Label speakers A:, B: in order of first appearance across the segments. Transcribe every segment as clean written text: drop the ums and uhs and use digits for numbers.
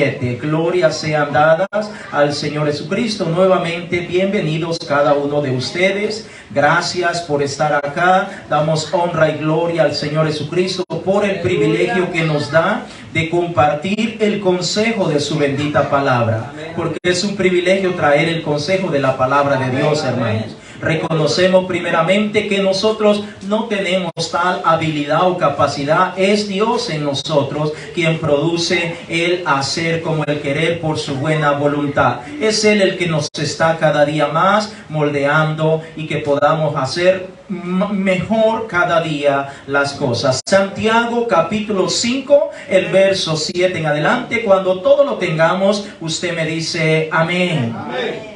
A: 7. Glorias sean dadas al Señor Jesucristo. Nuevamente, bienvenidos cada uno de ustedes. Gracias por estar acá. Damos honra y gloria al Señor Jesucristo por el privilegio que nos da de compartir el consejo de su bendita palabra. Porque es un privilegio traer el consejo de la palabra de Dios, hermanos. Reconocemos primeramente que nosotros no tenemos tal habilidad o capacidad. Es Dios en nosotros quien produce el hacer como el querer por su buena voluntad. Es Él el que nos está cada día más moldeando y que podamos hacer mejor cada día las cosas. Santiago capítulo 5, el verso 7 en adelante. Cuando todo lo tengamos, usted me dice amén. Amén.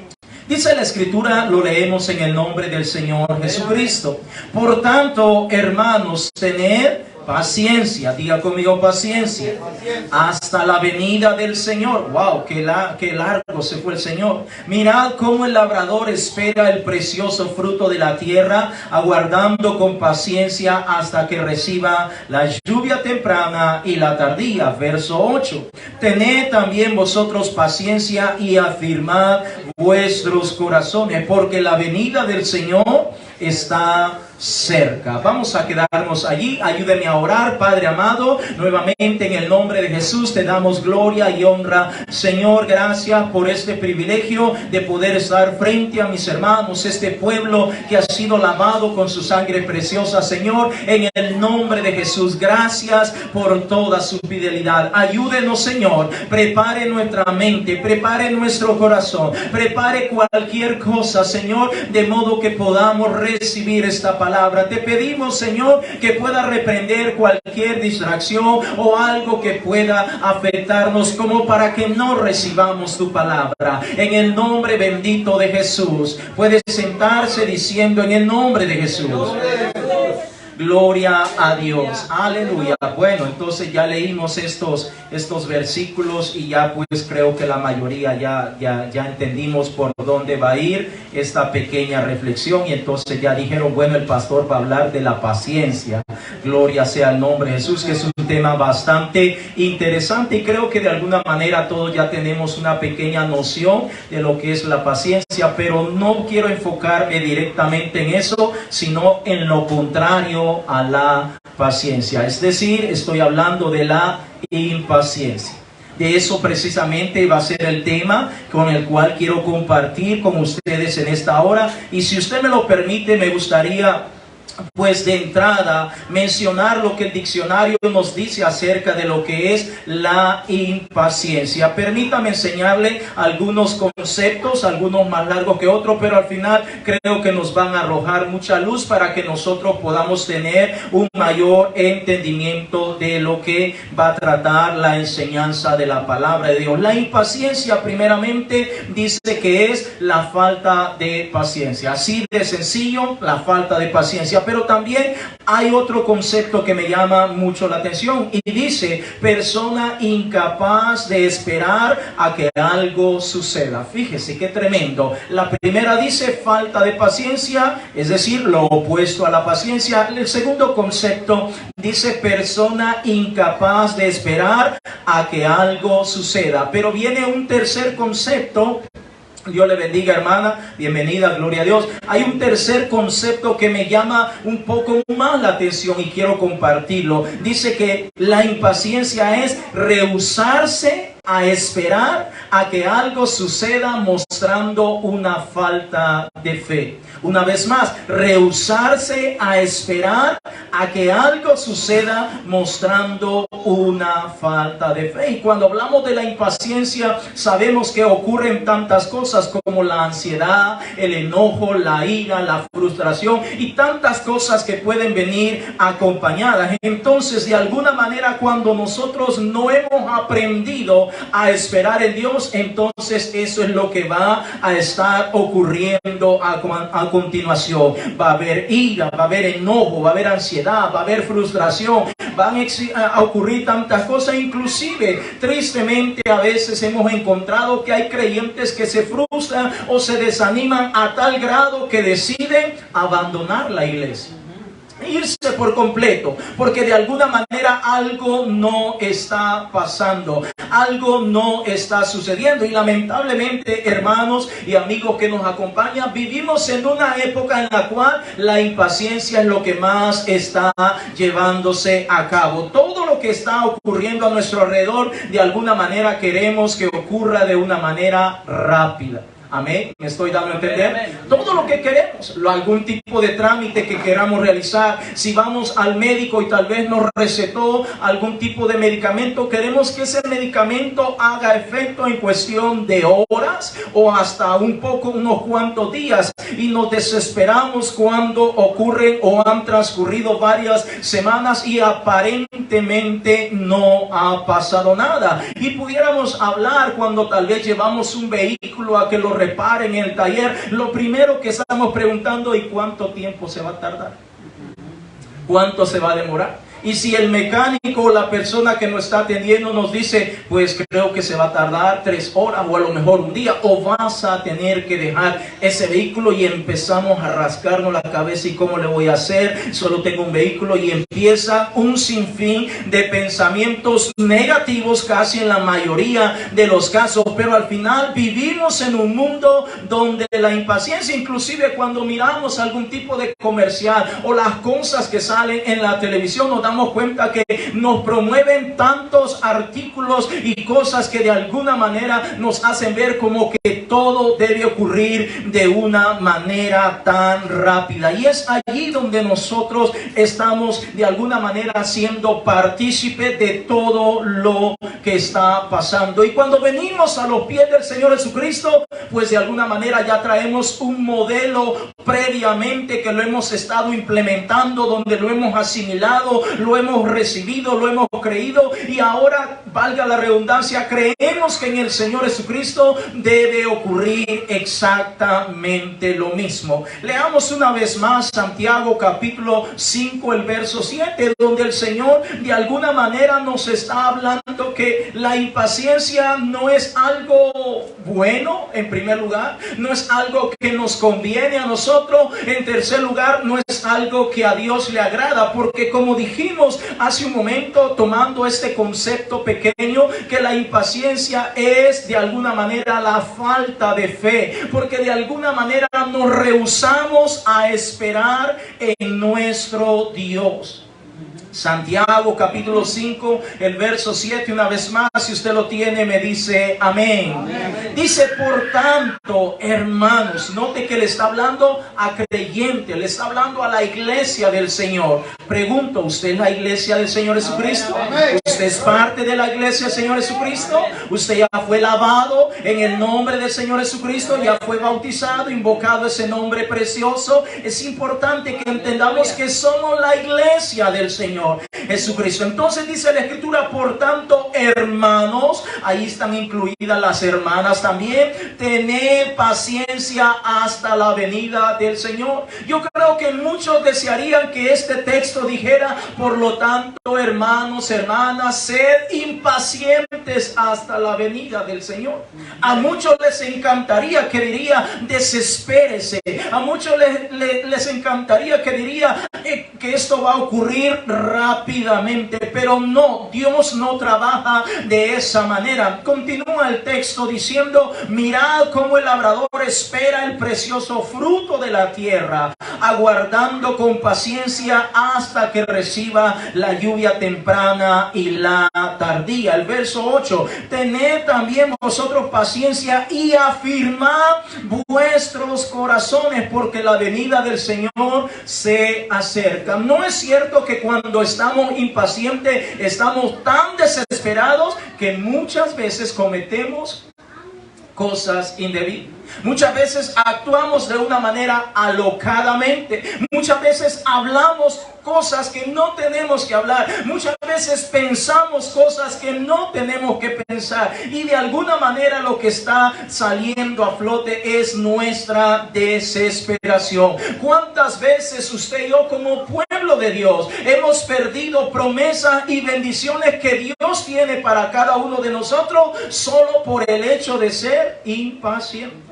A: Dice la Escritura, lo leemos en el nombre del Señor Jesucristo. Por tanto, hermanos, tened paciencia, diga conmigo paciencia, hasta la venida del Señor. Wow, qué largo se fue el Señor. Mirad cómo el labrador espera el precioso fruto de la tierra, aguardando con paciencia hasta que reciba la lluvia temprana y la tardía. Verso 8. Tened también vosotros paciencia y afirmad vuestros corazones, porque la venida del Señor está cerca. Vamos a quedarnos allí. Ayúdeme a orar. Padre amado, nuevamente en el nombre de Jesús te damos gloria y honra. Señor, gracias por este privilegio de poder estar frente a mis hermanos, este pueblo que ha sido lavado con su sangre preciosa. Señor, en el nombre de Jesús, gracias por toda su fidelidad. Ayúdenos, Señor. Prepare nuestra mente, prepare nuestro corazón, prepare cualquier cosa, Señor, de modo que podamos recibir esta palabra. Te pedimos, Señor, que pueda reprender cualquier distracción o algo que pueda afectarnos, como para que no recibamos tu palabra. En el nombre bendito de Jesús. Puede sentarse diciendo en el nombre de Jesús. Gloria a Dios, aleluya. Bueno, entonces ya leímos estos versículos y ya pues creo que la mayoría ya entendimos por dónde va a ir esta pequeña reflexión. Y entonces ya dijeron, bueno, el pastor va a hablar de la paciencia. Gloria sea el nombre de Jesús, que es un tema bastante interesante, y creo que de alguna manera todos ya tenemos una pequeña noción de lo que es la paciencia, pero no quiero enfocarme directamente en eso, sino en lo contrario a la paciencia. Es decir, estoy hablando de la impaciencia. De eso precisamente va a ser el tema con el cual quiero compartir con ustedes en esta hora. Y si usted me lo permite, me gustaría pues de entrada mencionar lo que el diccionario nos dice acerca de lo que es la impaciencia. Permítame enseñarle algunos conceptos, algunos más largos que otros, pero al final creo que nos van a arrojar mucha luz para que nosotros podamos tener un mayor entendimiento de lo que va a tratar la enseñanza de la palabra de Dios. La impaciencia primeramente dice que es la falta de paciencia. Así de sencillo, la falta de paciencia. Pero también hay otro concepto que me llama mucho la atención y dice persona incapaz de esperar a que algo suceda. Fíjese qué tremendo. La primera dice falta de paciencia, es decir, lo opuesto a la paciencia. El segundo concepto dice persona incapaz de esperar a que algo suceda. Pero viene un tercer concepto. Dios le bendiga, hermana, bienvenida, gloria a Dios. Hay un tercer concepto que me llama un poco más la atención y quiero compartirlo. Dice que la impaciencia es rehusarse a esperar a que algo suceda, mostrando una falta de fe. Una vez más, rehusarse a esperar a que algo suceda, mostrando una falta de fe. Y cuando hablamos de la impaciencia, sabemos que ocurren tantas cosas como la ansiedad, el enojo, la ira, la frustración y tantas cosas que pueden venir acompañadas. Entonces, de alguna manera, cuando nosotros no hemos aprendido a esperar en Dios, entonces eso es lo que va a estar ocurriendo a continuación. Va a haber ira, va a haber enojo, va a haber ansiedad, va a haber frustración, van a ocurrir tantas cosas. Inclusive, tristemente, a veces hemos encontrado que hay creyentes que se frustran o se desaniman a tal grado que deciden abandonar la iglesia. irse por completo, porque de alguna manera algo no está pasando, algo no está sucediendo. Y lamentablemente, hermanos y amigos que nos acompañan, vivimos en una época en la cual la impaciencia es lo que más está llevándose a cabo. Todo lo que está ocurriendo a nuestro alrededor, de alguna manera queremos que ocurra de una manera rápida. Amén, me estoy dando a entender. Todo lo que queremos, algún tipo de trámite que queramos realizar, si vamos al médico y tal vez nos recetó algún tipo de medicamento, queremos que ese medicamento haga efecto en cuestión de horas o hasta unos cuantos días, y nos desesperamos cuando ocurren o han transcurrido varias semanas y aparentemente no ha pasado nada. Y pudiéramos hablar cuando tal vez llevamos un vehículo a que lo reparen en el taller, lo primero que estamos preguntando: ¿y cuánto tiempo se va a tardar? ¿Cuánto se va a demorar? Y si el mecánico o la persona que nos está atendiendo nos dice: pues creo que se va a tardar 3 horas o a lo mejor un día, o vas a tener que dejar ese vehículo, y empezamos a rascarnos la cabeza: ¿y cómo le voy a hacer? Solo tengo un vehículo, y empieza un sinfín de pensamientos negativos casi en la mayoría de los casos. Pero al final vivimos en un mundo donde la impaciencia, inclusive cuando miramos algún tipo de comercial o las cosas que salen en la televisión, nos damos cuenta que nos promueven tantos artículos y cosas que de alguna manera nos hacen ver como que todo debe ocurrir de una manera tan rápida. Y es allí donde nosotros estamos de alguna manera siendo partícipes de todo lo que está pasando. Y cuando venimos a los pies del Señor Jesucristo, pues de alguna manera ya traemos un modelo previamente que lo hemos estado implementando, donde lo hemos asimilado, lo hemos recibido, lo hemos creído, y ahora, valga la redundancia, creemos que en el Señor Jesucristo debe ocurrir exactamente lo mismo. Leamos una vez más Santiago capítulo 5, el verso 7, donde el Señor de alguna manera nos está hablando que la impaciencia no es algo bueno, en primer lugar, no es algo que nos conviene a nosotros, en tercer lugar, no es algo que a Dios le agrada, porque como dijimos hace un momento, tomando este concepto pequeño, que la impaciencia es de alguna manera la falta de fe, porque de alguna manera nos rehusamos a esperar en nuestro Dios. Santiago capítulo 5, el verso 7, una vez más, si usted lo tiene, me dice amén. Amén. Dice: por tanto, hermanos, note que le está hablando a creyentes, le está hablando a la iglesia del Señor. Pregunto, ¿usted es la iglesia del Señor Jesucristo? Amén. ¿Usted es parte de la iglesia del Señor Jesucristo? ¿Usted ya fue lavado en el nombre del Señor Jesucristo? ¿Ya fue bautizado, invocado ese nombre precioso? Es importante que entendamos que somos la iglesia del Señor Jesucristo. Entonces dice la Escritura: por tanto, hermanos, ahí están incluidas las hermanas también, tened paciencia hasta la venida del Señor. Yo creo que muchos desearían que este texto dijera: por lo tanto, hermanos, hermanas, sed impacientes hasta la venida del Señor. A muchos les encantaría que diría: desespérese. A muchos les encantaría que diría que esto va a ocurrir rápidamente, pero no, Dios no trabaja de esa manera. Continúa el texto diciendo: mirad cómo el labrador espera el precioso fruto de la tierra, aguardando con paciencia hasta que reciba la lluvia temprana y la tardía. El verso 8: tened también vosotros paciencia y afirmad vuestros corazones, porque la venida del Señor se acerca. No es cierto que cuando estamos impacientes estamos tan desesperados que muchas veces cometemos cosas indebidas? Muchas veces actuamos de una manera alocadamente. Muchas veces hablamos cosas que no tenemos que hablar. Muchas veces pensamos cosas que no tenemos que pensar. Y de alguna manera lo que está saliendo a flote es nuestra desesperación. ¿Cuántas veces usted y yo, como pueblo de Dios, hemos perdido promesas y bendiciones que Dios tiene para cada uno de nosotros solo por el hecho de ser impacientes?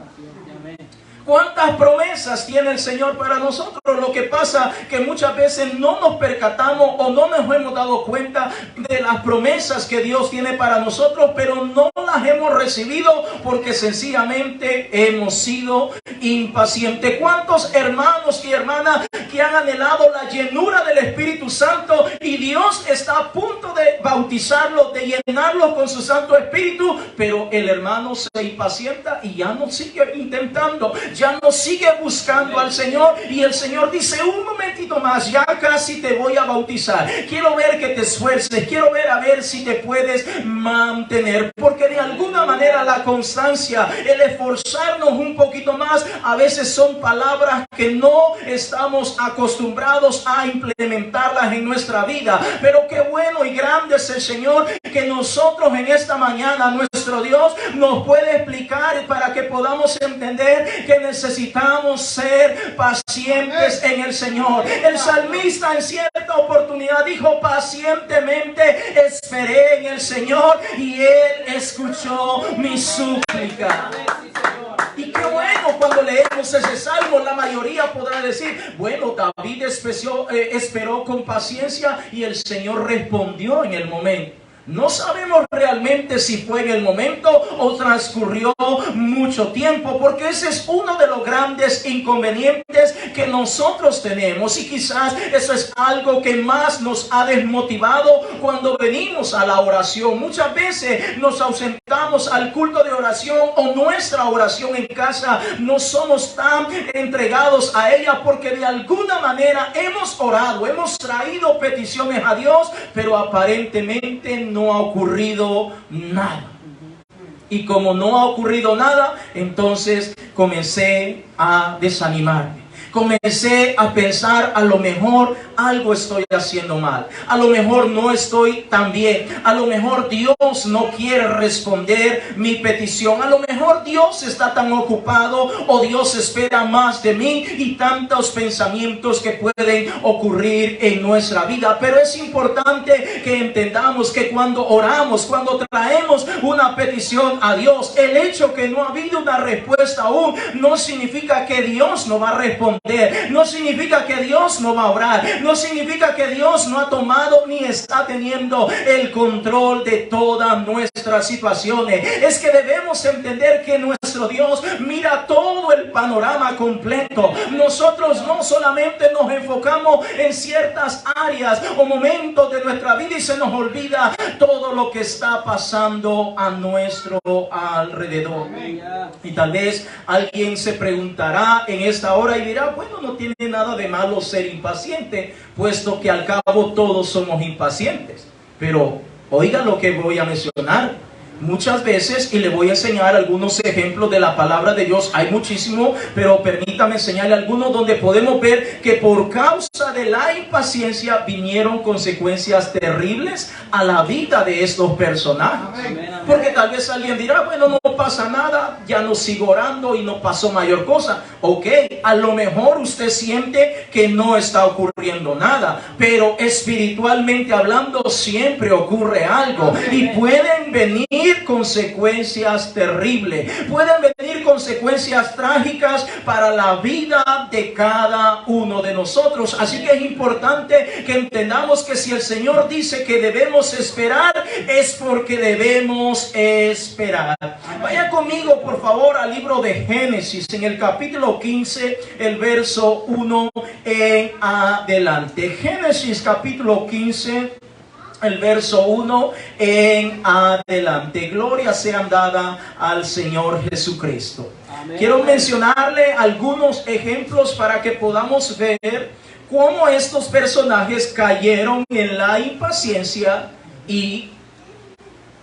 A: ¿Cuántas promesas tiene el Señor para nosotros? Lo que pasa que muchas veces no nos percatamos o no nos hemos dado cuenta de las promesas que Dios tiene para nosotros, pero no las hemos recibido porque sencillamente hemos sido impacientes. ¿Cuántos hermanos y hermanas que han anhelado la llenura del Espíritu Santo y Dios está a punto de bautizarlos, de llenarlos con su Santo Espíritu, pero el hermano se impacienta y ya no sigue intentando, ya no sigue buscando al Señor, y el Señor dice: un momentito más, ya casi te voy a bautizar, quiero ver que te esfuerces, quiero ver a ver si te puedes mantener, porque de alguna manera la constancia, el esforzarnos un poquito más, a veces son palabras que no estamos acostumbrados a implementarlas en nuestra vida, pero qué bueno y grande es el Señor que nosotros en esta mañana, nuestro Dios nos puede explicar para que podamos entender que necesitamos ser pacientes en el Señor. El salmista en cierta oportunidad dijo: pacientemente esperé en el Señor y Él escuchó mi súplica. Y qué bueno cuando leemos ese salmo, la mayoría podrá decir: bueno, David esperó con paciencia y el Señor respondió en el momento. No sabemos realmente si fue en el momento o transcurrió mucho tiempo, porque ese es uno de los grandes inconvenientes que nosotros tenemos, y quizás eso es algo que más nos ha desmotivado cuando venimos a la oración. Muchas veces nos ausentamos al culto de oración o nuestra oración en casa, no somos tan entregados a ella porque de alguna manera hemos orado, hemos traído peticiones a Dios, pero aparentemente no ha ocurrido nada. Y como no ha ocurrido nada, entonces comencé a desanimarme. Comencé a pensar: a lo mejor algo estoy haciendo mal, a lo mejor no estoy tan bien, a lo mejor Dios no quiere responder mi petición, a lo mejor Dios está tan ocupado o Dios espera más de mí, y tantos pensamientos que pueden ocurrir en nuestra vida. Pero es importante que entendamos que cuando oramos, cuando traemos una petición a Dios, el hecho que no ha habido una respuesta aún no significa que Dios no va a responder. No significa que Dios no va a obrar, no significa que Dios no ha tomado ni está teniendo el control de todas nuestras situaciones. Es que debemos entender que nuestro Dios mira todo el panorama completo. Nosotros no solamente nos enfocamos en ciertas áreas o momentos de nuestra vida y se nos olvida todo lo que está pasando a nuestro alrededor. Y tal vez alguien se preguntará en esta hora y dirá: bueno, no tiene nada de malo ser impaciente, puesto que al cabo todos somos impacientes. Pero oiga lo que voy a mencionar. Muchas veces, y le voy a enseñar algunos ejemplos de la palabra de Dios, hay muchísimo, pero permítame enseñarle algunos donde podemos ver que por causa de la impaciencia vinieron consecuencias terribles a la vida de estos personajes. Porque tal vez alguien dirá: bueno, no pasa nada, ya no sigo orando y no pasó mayor cosa. Ok, a lo mejor usted siente que no está ocurriendo nada, pero espiritualmente hablando siempre ocurre algo, y pueden venir consecuencias terribles, pueden venir consecuencias trágicas para la vida de cada uno de nosotros. Así que es importante que entendamos que si el Señor dice que debemos esperar, es porque debemos esperar. Vaya conmigo por favor al libro de Génesis, en el capítulo 15, el verso 1 en adelante. Génesis capítulo 15, el verso 1 en adelante. Gloria sea dada al Señor Jesucristo. Amén. Quiero mencionarle algunos ejemplos para que podamos ver cómo estos personajes cayeron en la impaciencia y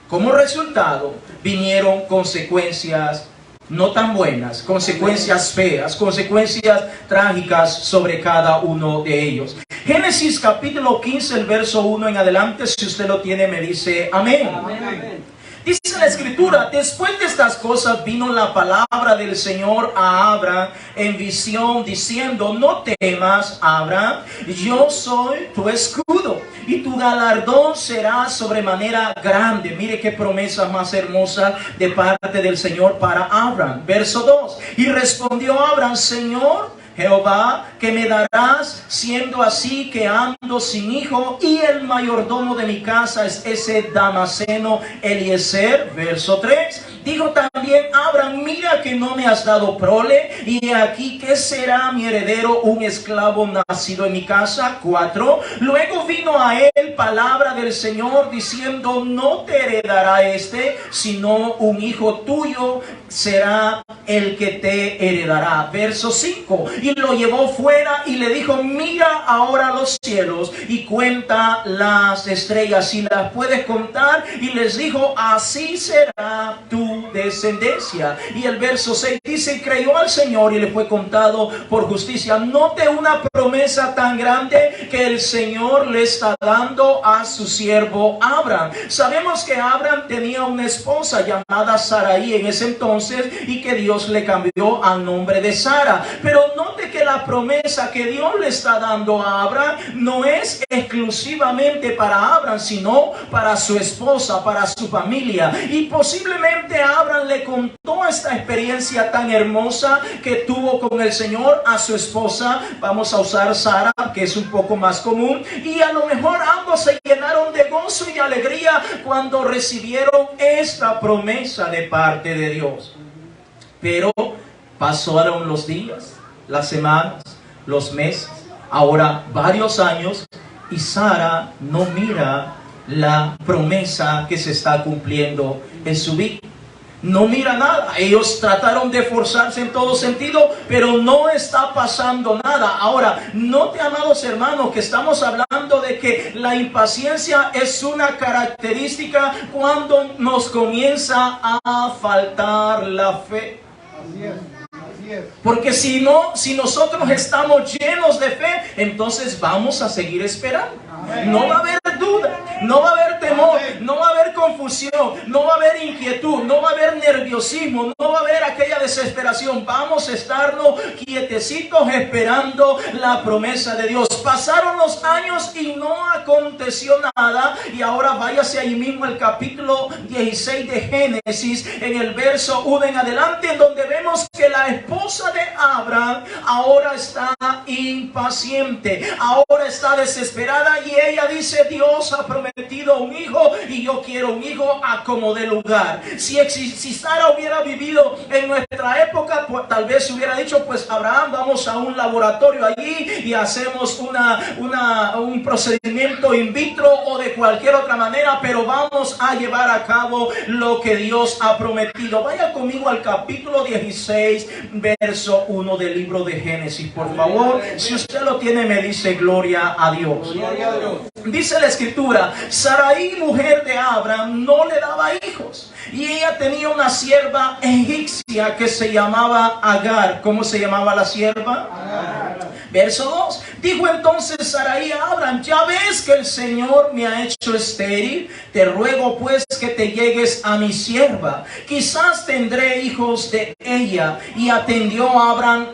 A: como resultado vinieron consecuencias no tan buenas, consecuencias feas, consecuencias trágicas sobre cada uno de ellos. Génesis capítulo 15, el verso 1 en adelante, si usted lo tiene me dice amén. Amén. Dice la escritura, después de estas cosas vino la palabra del Señor a Abraham en visión diciendo, no temas, Abraham, yo soy tu escudo y tu galardón será sobremanera grande. Mire qué promesa más hermosa de parte del Señor para Abraham. Verso 2, y respondió Abraham, Señor Jehová, que me darás siendo así que ando sin hijo y el mayordomo de mi casa es ese Damaseno Eliezer. Verso 3, dijo también Abraham, mira que no me has dado prole y aquí que será mi heredero un esclavo nacido en mi casa. 4, luego vino a él palabra del Señor diciendo, no te heredará sino un hijo tuyo será el que te heredará. Verso 5, y lo llevó fuera y le dijo, mira ahora los cielos y cuenta las estrellas si las puedes contar, y les dijo, así será tu descendencia. Y el verso 6 dice, creyó al Señor y le fue contado por justicia. Note una promesa tan grande que el Señor le está dando a su siervo Abraham. Sabemos que Abraham tenía una esposa llamada Sarai en ese entonces y que Dios le cambió al nombre de Sara. Pero note que la promesa que Dios le está dando a Abraham no es exclusivamente para Abraham, sino para su esposa, para su familia. Y posiblemente Abraham le contó esta experiencia tan hermosa que tuvo con el Señor a su esposa, vamos a usar Sara, que es un poco más común, y a lo mejor ambos se llenaron de gozo y alegría cuando recibieron esta promesa de parte de Dios. Pero pasaron los días, las semanas, los meses, ahora varios años, y Sara no mira la promesa que se está cumpliendo en su vida. No mira nada. Ellos trataron de esforzarse en todo sentido, pero no está pasando nada. Ahora, note, amados hermanos, que estamos hablando de que la impaciencia es una característica cuando nos comienza a faltar la fe.
B: Así es.
A: Porque si nosotros estamos llenos de fe, entonces vamos a seguir esperando. No va a haber duda, no va a haber temor, no va a haber confusión, no va a haber inquietud, no va a haber nerviosismo, no va a haber aquella desesperación. Vamos a estarnos quietecitos esperando la promesa de Dios. Pasaron los años y no aconteció nada. Y ahora váyase ahí mismo al capítulo 16 de Génesis, en el verso 1 en adelante, en donde vemos que la esposa de Abraham ahora está impaciente, ahora está desesperada, y ella dice, Dios ha prometido un hijo y yo quiero un hijo a como de lugar. Si Sara hubiera vivido en nuestra época, pues tal vez hubiera dicho, pues Abraham, vamos a un laboratorio allí y hacemos un procedimiento in vitro o de cualquier otra manera, pero vamos a llevar a cabo lo que Dios ha prometido. Vaya conmigo al capítulo 16, verso 1 del libro de Génesis, por favor. Si usted lo tiene, me dice gloria a Dios.
B: Gloria a Dios.
A: Dice la escritura, Sarai, mujer de Abraham, no le daba hijos, y ella tenía una sierva egipcia que se llamaba Agar. ¿Cómo se llamaba la sierva? Agar. Verso 2, dijo entonces Sarai a Abraham, ya ves que el Señor me ha hecho estéril, te ruego pues que te llegues a mi sierva, quizás tendré hijos de ella. Y atendió Abraham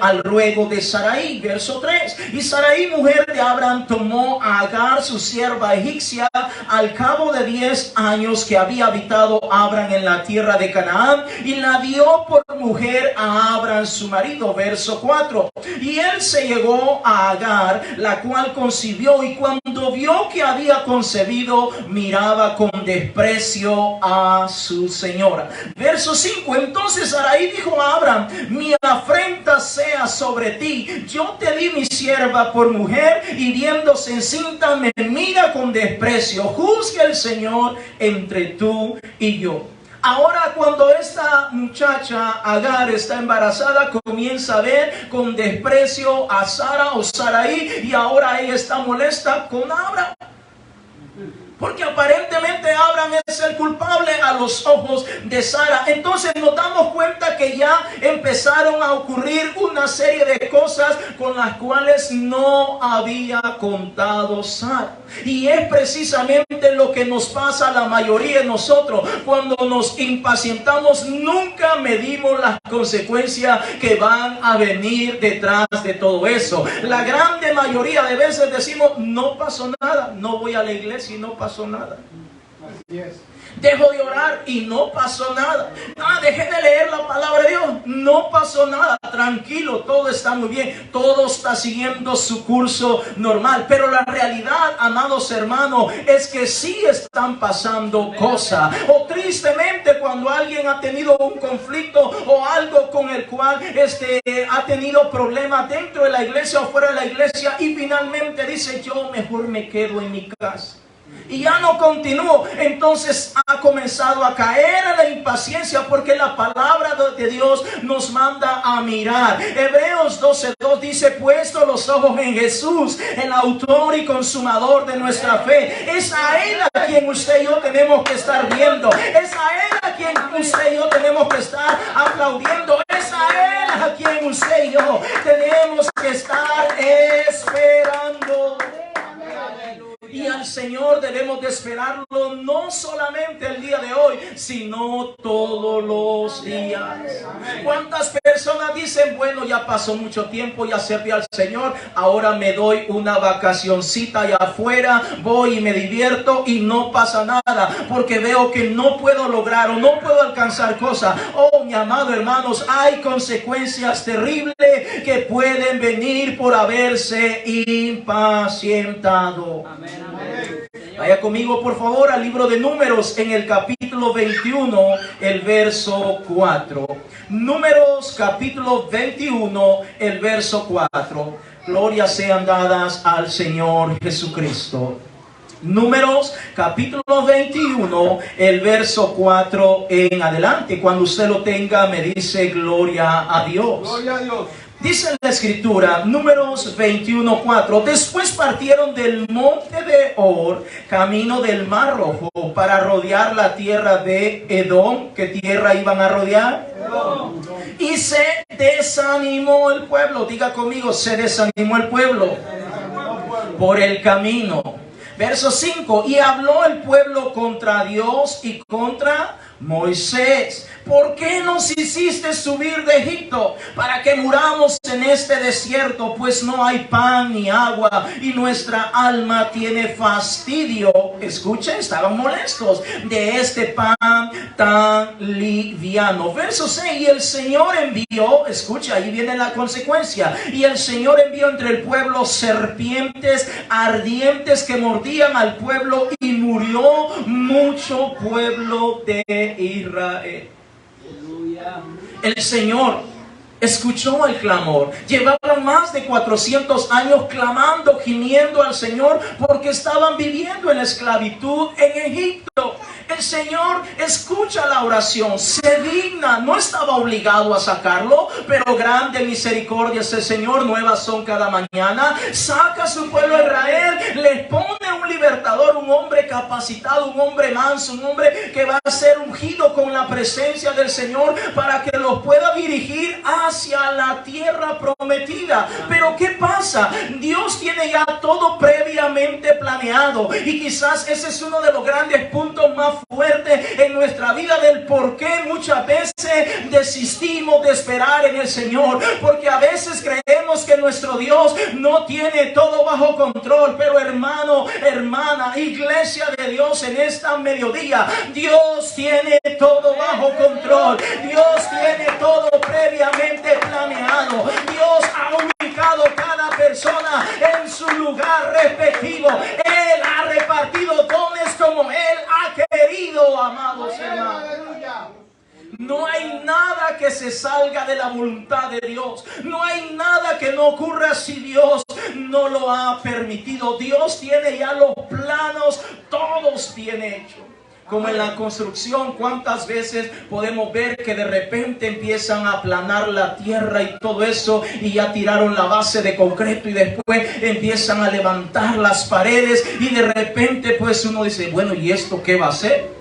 A: al ruego de Sarai. Verso 3, y Sarai, mujer de Abraham, tomó a Agar, su sierva egipcia, al cabo de 10 años que había habitado Abraham en la tierra de Canaán, y la dio por mujer a Abraham su marido. Verso 4, y él se llegó a Agar, la cual concibió, y cuando vio que había concebido, miraba con desprecio a su señora. Verso 5, entonces Sarai dijo a Abraham, mi afrenta sea sobre ti, yo te di mi sierva por mujer, y viéndose encinta me mira con desprecio. Juzgue el Señor entre tú y yo. Ahora, cuando esta muchacha Agar está embarazada, comienza a ver con desprecio a Sara o Sarai, y ahora ella está molesta con Abraham. Porque aparentemente Abraham es el culpable a los ojos de Sara. Entonces nos damos cuenta que ya empezaron a ocurrir una serie de cosas con las cuales no había contado Sara. Y es precisamente lo que nos pasa a la mayoría de nosotros. Cuando nos impacientamos, nunca medimos las consecuencias que van a venir detrás de todo eso. La grande mayoría de veces decimos, no pasó nada, no voy a la iglesia y no pasó nada. Así es. Dejo de orar y no pasó nada. Dejé de leer la palabra de Dios, no pasó nada. Tranquilo, todo está muy bien, todo está siguiendo su curso normal. Pero la realidad, amados hermanos, es que sí están pasando cosas. O tristemente, cuando alguien ha tenido un conflicto o algo con el cual ha tenido problemas dentro de la iglesia o fuera de la iglesia, y finalmente dice, yo mejor me quedo en mi casa y ya no continúo. Entonces ha comenzado a caer a la impaciencia, porque la palabra de Dios nos manda a mirar. Hebreos 12:2 dice, puesto los ojos en Jesús, el autor y consumador de nuestra fe. Es a Él a quien usted y yo tenemos que estar viendo. Es a Él a quien usted y yo tenemos que estar aplaudiendo. Es a Él a quien usted y yo tenemos que estar esperando. Y al Señor debemos de esperarlo no solamente el día de hoy, sino todos los días. ¿Cuántas personas dicen, bueno, ya pasó mucho tiempo, ya serví al Señor, ahora me doy una vacacioncita allá afuera, voy y me divierto y no pasa nada, porque veo que no puedo lograr o no puedo alcanzar cosas? Oh, mi amado hermanos, hay consecuencias terribles que pueden venir por haberse impacientado. Amén. Vaya conmigo por favor al libro de Números, en el capítulo 21, el verso 4. Números capítulo 21, el verso 4. Glorias sean dadas al Señor Jesucristo. Números capítulo 21, el verso 4 en adelante. Cuando usted lo tenga, me dice gloria a Dios. Gloria a Dios. Dice en la escritura, Números 21:4, después partieron del monte de Or, camino del Mar Rojo, para rodear la tierra de Edom. ¿Qué tierra iban a rodear? Edom. Y se desanimó el pueblo. Diga conmigo, se desanimó el pueblo por el camino. Verso 5, y habló el pueblo contra Dios y contra Moisés. ¿Por qué nos hiciste subir de Egipto para que muramos en este desierto? Pues no hay pan ni agua y nuestra alma tiene fastidio. Escuchen, estaban molestos de este pan tan liviano. Verso 6, y el Señor envió, escucha, ahí viene la consecuencia, y el Señor envió entre el pueblo serpientes ardientes que mordían al pueblo, y murió mucho pueblo de Israel. El Señor escuchó el clamor. Llevaban más de 400 años clamando, gimiendo al Señor, porque estaban viviendo en esclavitud en Egipto. El Señor escucha la oración, se digna, no estaba obligado a sacarlo, pero grande misericordia es el Señor, nuevas son cada mañana. Saca a su pueblo Israel, les pone un libertador, un hombre capacitado, un hombre manso, un hombre que va a ser ungido con la presencia del Señor para que los pueda dirigir hacia la tierra prometida. Pero ¿qué pasa? Dios tiene ya todo previamente planeado, y quizás ese es uno de los grandes puntos más fuerte en nuestra vida, del por qué muchas veces desistimos de esperar en el Señor, porque a veces creemos que nuestro Dios no tiene todo bajo control. Pero hermano, hermana, iglesia de Dios, en esta mediodía, Dios tiene todo bajo control. Dios tiene todo previamente planeado. Dios ha ubicado cada persona en su lugar respectivo. Él ha repartido dones como Él ha querido, amados hermanos. No hay nada que se salga de la voluntad de Dios. No hay nada que no ocurra si Dios no lo ha permitido. Dios tiene ya los planos todos bien hechos. Como en la construcción, ¿cuántas veces podemos ver que de repente empiezan a aplanar la tierra y todo eso, y ya tiraron la base de concreto y después empiezan a levantar las paredes y de repente pues uno dice, bueno, ¿y esto qué va a ser?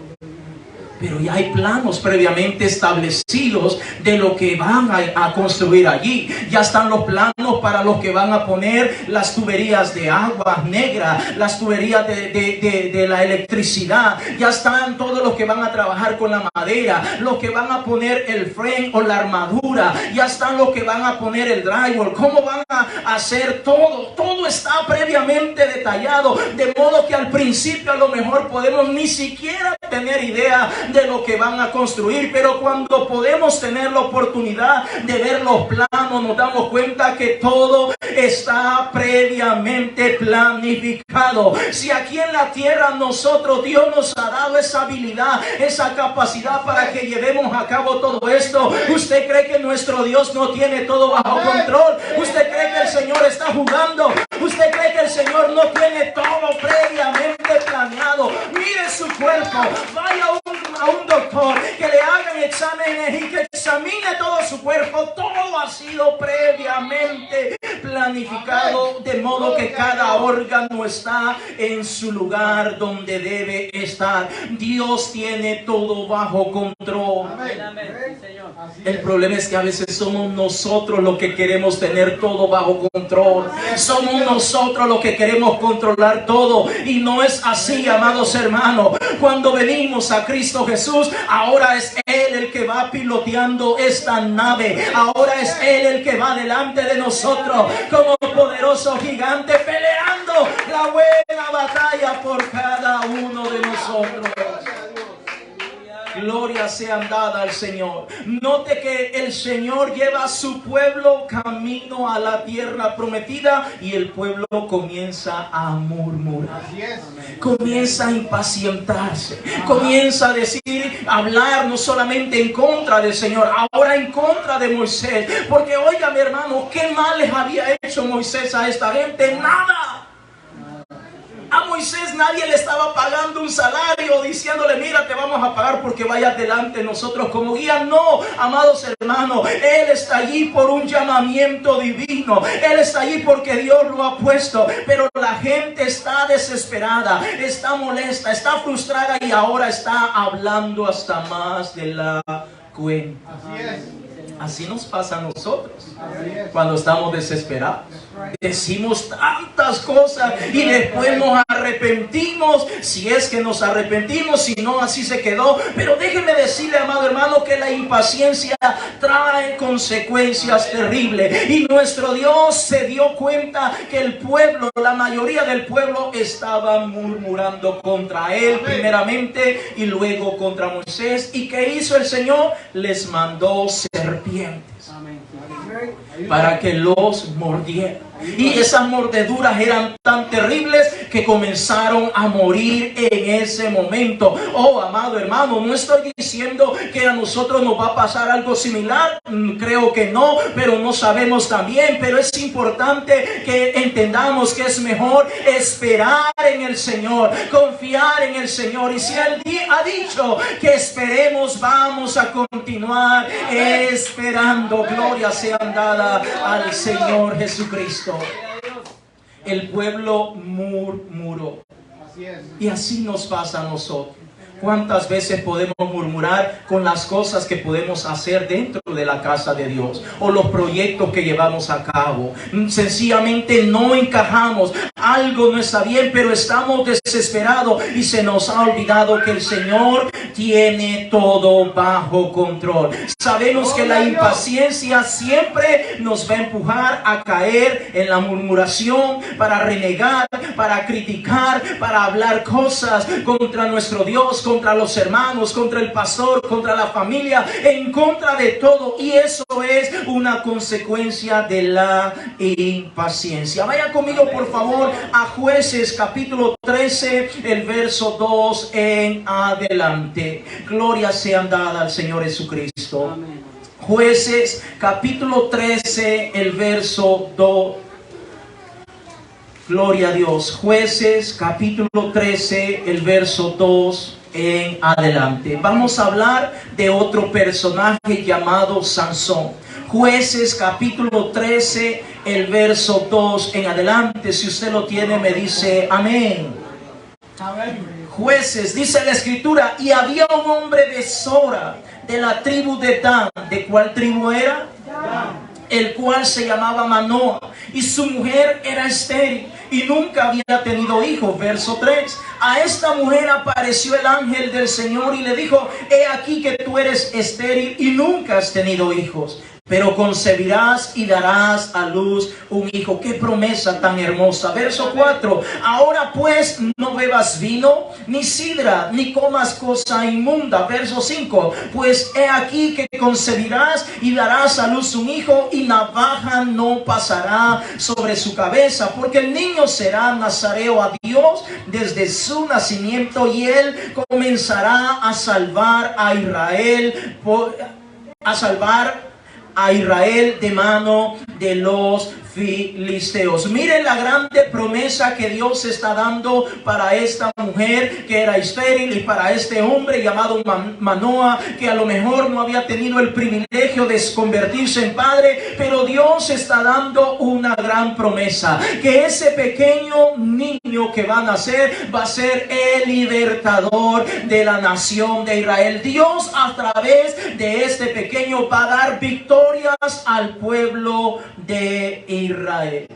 A: Pero ya hay planos previamente establecidos de lo que van a construir allí. Ya están los planos para los que van a poner las tuberías de agua negra, las tuberías de la electricidad. Ya están todos los que van a trabajar con la madera, los que van a poner el frame o la armadura. Ya están los que van a poner el drywall. ¿Cómo van a hacer todo? Todo está previamente detallado. De modo que al principio a lo mejor podemos ni siquiera tener idea de lo que van a construir, pero cuando podemos tener la oportunidad de ver los planos, nos damos cuenta que todo está previamente planificado. Si aquí en la tierra Dios nos ha dado esa habilidad, esa capacidad para que llevemos a cabo todo esto, ¿usted cree que nuestro Dios no tiene todo bajo control? ¿Usted cree que el Señor está jugando? ¿Usted cree que el Señor no tiene todo previamente planeado? Mire su cuerpo, vaya a un doctor, que le hagan exámenes y que examine todo su cuerpo. Todo ha sido previamente planificado, de modo que cada órgano está en su lugar donde debe estar. Dios tiene todo bajo control. El problema es que a veces somos nosotros los que queremos tener todo bajo control. Somos nosotros los que queremos controlar todo, y no es así, amados hermanos. Cuando venimos a Cristo Jesús, ahora es Él el que va piloteando esta nave. Ahora es Él el que va delante de nosotros como poderoso gigante, peleando la buena batalla por cada uno de nosotros. Gloria sea dada al Señor. Note que el Señor lleva a su pueblo camino a la tierra prometida, y el pueblo comienza a murmurar. Comienza a impacientarse. Comienza a decir, hablar no solamente en contra del Señor, ahora en contra de Moisés. Porque oiga, mi hermano, ¿qué mal les había hecho Moisés a esta gente? Nada. A Moisés nadie le estaba pagando un salario diciéndole, mira, te vamos a pagar porque vayas delante de nosotros como guía. No, amados hermanos, Él está allí por un llamamiento divino. Él está allí porque Dios lo ha puesto. Pero la gente está desesperada, está molesta, está frustrada, y ahora está hablando hasta más de la cuenta. Así es. Así nos pasa a nosotros cuando estamos desesperados. Decimos tantas cosas y después nos arrepentimos, si es que nos arrepentimos, si no, así se quedó. Pero déjeme decirle, amado hermano, que la impaciencia trae consecuencias terribles, y nuestro Dios se dio cuenta que el pueblo, la mayoría del pueblo, estaba murmurando contra Él primeramente y luego contra Moisés. ¿Y qué hizo el Señor? Les mandó serpientes para que los mordieran. Y esas mordeduras eran tan terribles que comenzaron a morir en ese momento. Oh, amado hermano, no estoy diciendo que a nosotros nos va a pasar algo similar. Creo que no, pero no sabemos también. Pero es importante que entendamos que es mejor esperar en el Señor, confiar en el Señor. Y si Él ha dicho que esperemos, vamos a continuar esperando. Gloria sea dada al Señor Jesucristo. El pueblo murmuró. Y así nos pasa a nosotros. ¿Cuántas veces podemos murmurar con las cosas que podemos hacer dentro de la casa de Dios, o los proyectos que llevamos a cabo? Sencillamente no encajamos, algo no está bien, pero estamos desesperados y se nos ha olvidado que el Señor tiene todo bajo control. Sabemos que la impaciencia siempre nos va a empujar a caer en la murmuración, para renegar, para criticar, para hablar cosas contra nuestro Dios, contra los hermanos, contra el pastor, contra la familia, en contra de todo. Y eso es una consecuencia de la impaciencia. Vaya conmigo por favor a Jueces capítulo 13, el verso 2 en adelante. Gloria sea dada al Señor Jesucristo. Amén. Jueces capítulo 13, el verso 2. Gloria a Dios. Jueces capítulo 13, el verso 2 en adelante. Vamos a hablar de otro personaje llamado Sansón. Jueces capítulo 13, el verso 2 en adelante. Si usted lo tiene, me dice amén. Jueces, dice la escritura, y había un hombre de Sora, de la tribu de Dan. ¿De cuál tribu era? Dan. El cual se llamaba Manoa, y su mujer era estéril y nunca había tenido hijos. Verso 3. A esta mujer apareció el ángel del Señor y le dijo: he aquí que tú eres estéril y nunca has tenido hijos, pero concebirás y darás a luz un hijo. Qué promesa tan hermosa. Verso 4. Ahora pues no bebas vino, ni sidra, ni comas cosa inmunda. Verso 5. Pues he aquí que concebirás y darás a luz un hijo, y navaja no pasará sobre su cabeza, porque el niño será nazareo a Dios desde su nacimiento, y él comenzará a salvar a Israel, a Israel de mano de los filisteos. Miren la grande promesa que Dios está dando para esta mujer que era estéril, y para este hombre llamado Manoa, que a lo mejor no había tenido el privilegio de convertirse en padre, pero Dios está dando una gran promesa, que ese pequeño niño que va a nacer va a ser el libertador de la nación de Israel. Dios, a través de este pequeño, va a dar victorias al pueblo de Israel.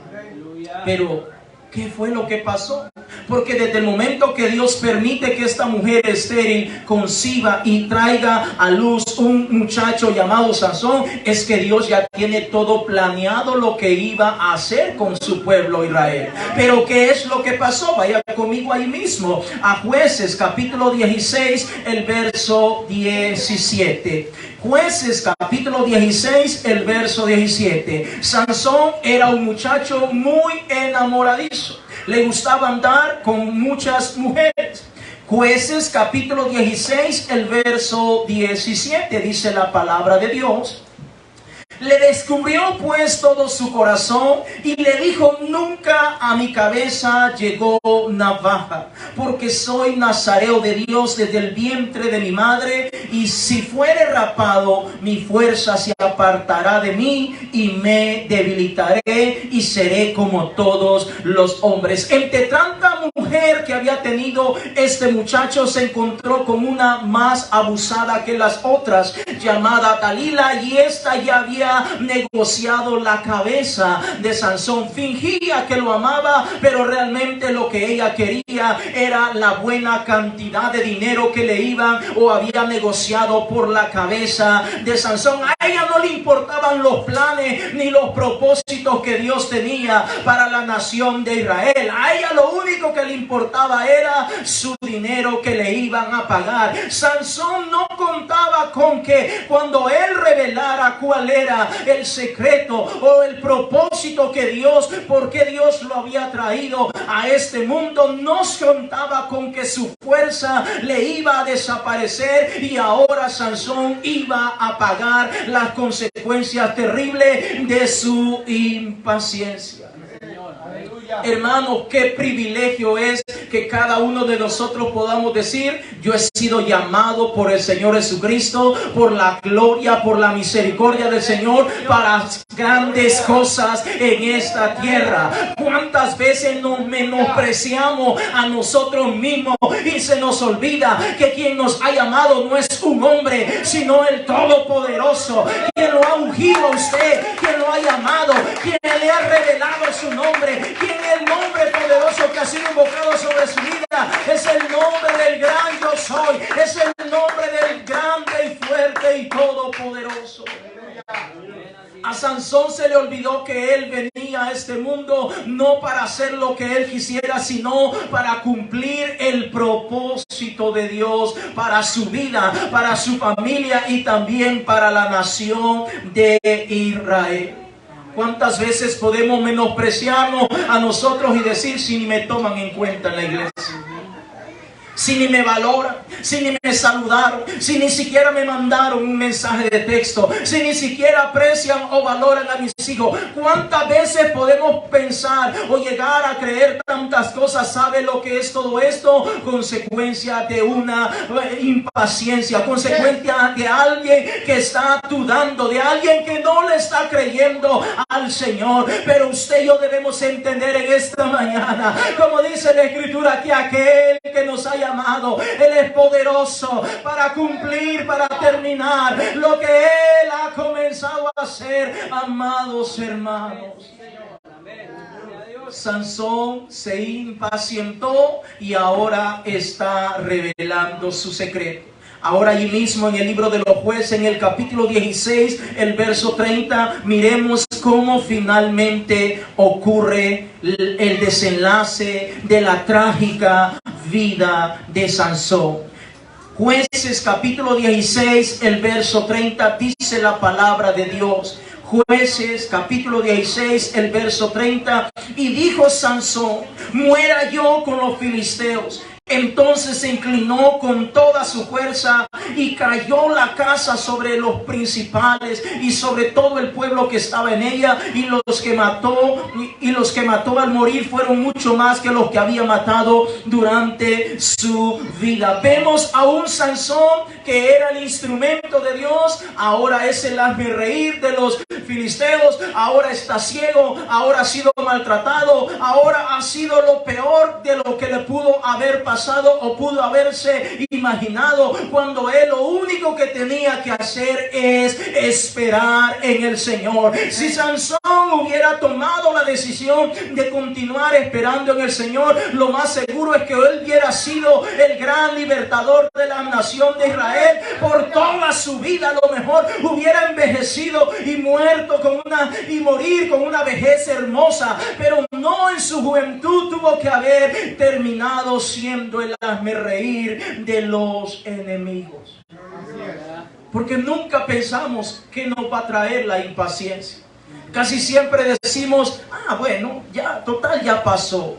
A: Pero ¿qué fue lo que pasó? Porque desde el momento que Dios permite que esta mujer estéril conciba y traiga a luz un muchacho llamado Sansón, es que Dios ya tiene todo planeado lo que iba a hacer con su pueblo Israel. Pero ¿qué es lo que pasó? Vaya conmigo ahí mismo a Jueces capítulo 16, el verso 17. Jueces capítulo 16, el verso 17. Sansón era un muchacho muy enamoradizo. Le gustaba andar con muchas mujeres. Jueces capítulo 16, el verso 17, dice la palabra de Dios. Le descubrió pues todo su corazón y le dijo: nunca a mi cabeza llegó navaja, porque soy nazareo de Dios desde el vientre de mi madre, y si fuere rapado, mi fuerza se apartará de mí y me debilitaré y seré como todos los hombres. Entre tanta mujer que había tenido este muchacho, se encontró con una más abusada que las otras, llamada Dalila, y esta ya había negociado la cabeza de Sansón. Fingía que lo amaba, pero realmente lo que ella quería era la buena cantidad de dinero que le iban o había negociado por la cabeza de Sansón. A ella no le importaban los planes ni los propósitos que Dios tenía para la nación de Israel. A ella lo único que le importaba era su dinero que le iban a pagar. Sansón no contaba con que cuando él revelara cuál era el secreto o el propósito que Dios, por qué Dios lo había traído a este mundo, no contaba con que su fuerza le iba a desaparecer, y ahora Sansón iba a pagar las consecuencias terribles de su impaciencia. Hermanos, qué privilegio es que cada uno de nosotros podamos decir: yo he sido llamado por el Señor Jesucristo, por la gloria, por la misericordia del Señor, para grandes cosas en esta tierra. ¿Cuántas veces nos menospreciamos a nosotros mismos y se nos olvida que quien nos ha llamado no es un hombre, sino el Todopoderoso, quien lo ha ungido a usted, quien lo ha llamado, quien le ha revelado su nombre, quien el nombre poderoso que ha sido invocado sobre su vida es el nombre del gran yo soy, es el nombre del grande y fuerte y todopoderoso. A Sansón se le olvidó que él venía a este mundo no para hacer lo que él quisiera, sino para cumplir el propósito de Dios para su vida, para su familia y también para la nación de Israel. ¿Cuántas veces podemos menospreciarnos a nosotros y decir: si ni me toman en cuenta en la iglesia, si ni me valoran, si ni me saludaron, si ni siquiera me mandaron un mensaje de texto, si ni siquiera aprecian o valoran a mis hijos? ¿Cuántas veces podemos pensar o llegar a creer tantas cosas? ¿Sabe lo que es todo esto? Consecuencia de una impaciencia, consecuencia de alguien que está dudando, de alguien que no le está creyendo al Señor. Pero usted y yo debemos entender en esta mañana, como dice la Escritura, que aquel que nos ha llamado, Él es poderoso para cumplir, para terminar lo que Él ha comenzado a hacer, amados hermanos. Sansón se impacientó y ahora está revelando su secreto. Ahora allí mismo en el libro de los Jueces, en el capítulo 16, el verso 30, miremos cómo finalmente ocurre el desenlace de la trágica vida de Sansón. Jueces capítulo 16, el verso 30, dice la palabra de Dios. Jueces capítulo 16, el verso 30, y dijo Sansón: muera yo con los filisteos. Entonces se inclinó con toda su fuerza y cayó la casa sobre los principales y sobre todo el pueblo que estaba en ella, y los que mató al morir fueron mucho más que los que había matado durante su vida. Vemos a un Sansón que era el instrumento de Dios, ahora es el hazmerreír de los filisteos, ahora está ciego, ahora ha sido maltratado, ahora ha sido lo peor de lo que le pudo haber pasado o pudo haberse imaginado, cuando él lo único que tenía que hacer es esperar en el Señor. Si Sansón hubiera tomado la decisión de continuar esperando en el Señor, lo más seguro es que él hubiera sido el gran libertador de la nación de Israel por toda su vida. A lo mejor hubiera envejecido y muerto y morir con una vejez hermosa, pero no, en su juventud tuvo que haber terminado siendo el hazmerreír de los enemigos. Porque nunca pensamos que nos va a traer la impaciencia. Casi siempre decimos: bueno, ya, total, ya pasó.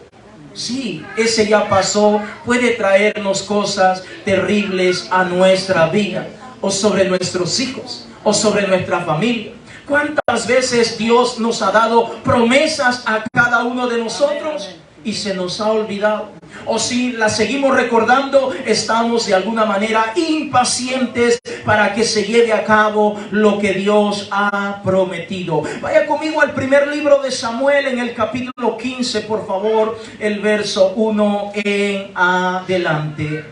A: Sí, ese ya pasó puede traernos cosas terribles a nuestra vida, o sobre nuestros hijos, o sobre nuestra familia. ¿Cuántas veces Dios nos ha dado promesas a cada uno de nosotros y se nos ha olvidado? O si las seguimos recordando, estamos de alguna manera impacientes para que se lleve a cabo lo que Dios ha prometido. Vaya conmigo al primer libro de Samuel, en el capítulo 15, por favor, el verso 1 en adelante.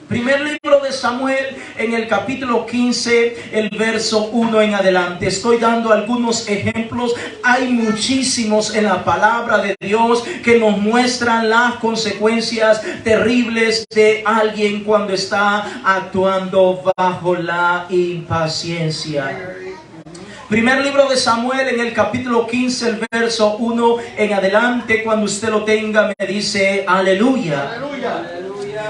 A: Primer libro de Samuel, en el capítulo 15, el verso 1 en adelante. Estoy dando algunos ejemplos. Hay muchísimos en la palabra de Dios que nos muestran las consecuencias terribles de alguien cuando está actuando bajo la impaciencia. Primer libro de Samuel, en el capítulo 15, el verso 1 en adelante. Cuando usted lo tenga, me dice: aleluya. Aleluya.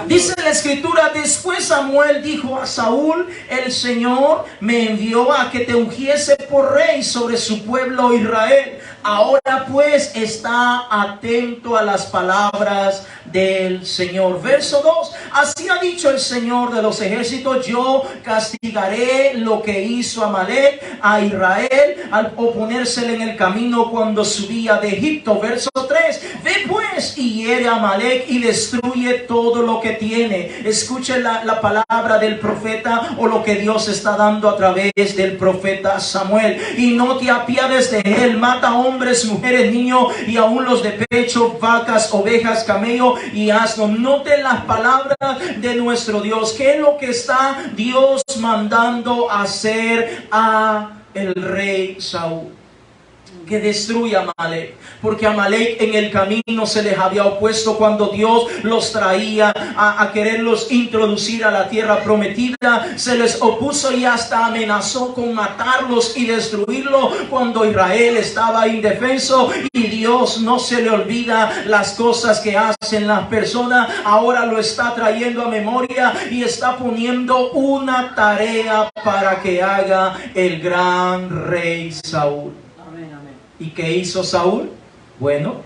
A: Dice la Escritura: después Samuel dijo a Saúl: el Señor me envió a que te ungiese por rey sobre su pueblo Israel. Ahora pues está atento a las palabras del Señor. Verso 2: así ha dicho el Señor de los ejércitos: yo castigaré lo que hizo Amalek a Israel al oponérsele en el camino cuando subía de Egipto. Verso 3: ve pues y hiere a Amalek y destruye todo lo que tiene. Escuche la palabra del profeta, o lo que Dios está dando a través del profeta Samuel. Y no te apiades de él, mata hombres, mujeres, niños y aún los de pecho, vacas, ovejas, camello y asno. Noten las palabras de nuestro Dios. ¿Qué es lo que está Dios mandando hacer a el rey Saúl? Que destruya a Amalek, porque Amalek en el camino se les había opuesto cuando Dios los traía a quererlos introducir a la tierra prometida. Se les opuso y hasta amenazó con matarlos y destruirlos cuando Israel estaba indefenso. Y Dios no se le olvida las cosas que hacen las personas. Ahora lo está trayendo a memoria y está poniendo una tarea para que haga el gran rey Saúl. ¿Y qué hizo Saúl? Bueno,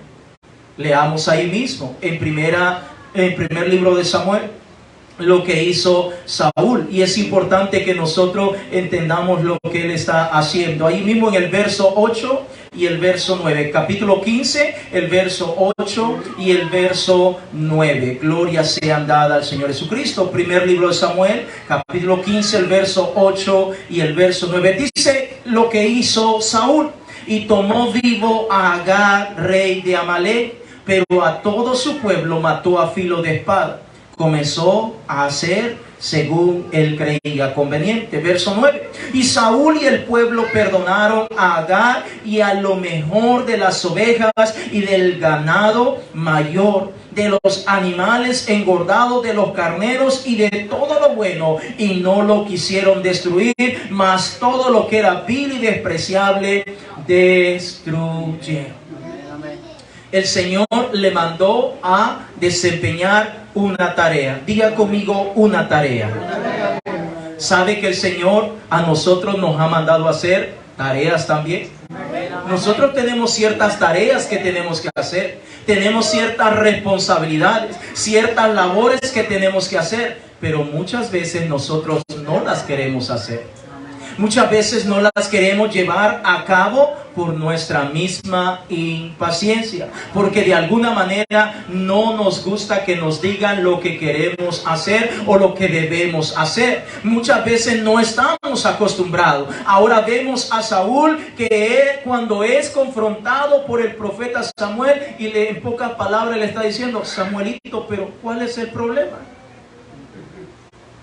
A: leamos ahí mismo, en primer libro de Samuel, lo que hizo Saúl, y es importante que nosotros entendamos lo que él está haciendo. Ahí mismo en el verso 8 y el verso 9, capítulo 15, el verso 8 y el verso 9. Gloria sean dadas al Señor Jesucristo. Primer libro de Samuel, capítulo 15, el verso 8 y el verso 9. Dice lo que hizo Saúl: y tomó vivo a Agag, rey de Amalek, pero a todo su pueblo mató a filo de espada. Comenzó a hacer según él creía conveniente. Verso 9. Y Saúl y el pueblo perdonaron a Agag y a lo mejor de las ovejas y del ganado mayor, de los animales engordados, de los carneros y de todo lo bueno, y no lo quisieron destruir, mas todo lo que era vil y despreciable destruyeron. El Señor le mandó a desempeñar una tarea. Diga conmigo, una tarea. ¿Sabe que el Señor a nosotros nos ha mandado a hacer tareas también? Nosotros tenemos ciertas tareas que tenemos que hacer. Tenemos ciertas responsabilidades, ciertas labores que tenemos que hacer, pero muchas veces nosotros no las queremos hacer. Muchas veces no las queremos llevar a cabo por nuestra misma impaciencia, porque de alguna manera no nos gusta que nos digan lo que queremos hacer o lo que debemos hacer. Muchas veces no estamos acostumbrados. Ahora vemos a Saúl que él, cuando es confrontado por el profeta Samuel, y en pocas palabras le está diciendo: Samuelito, pero ¿cuál es el problema?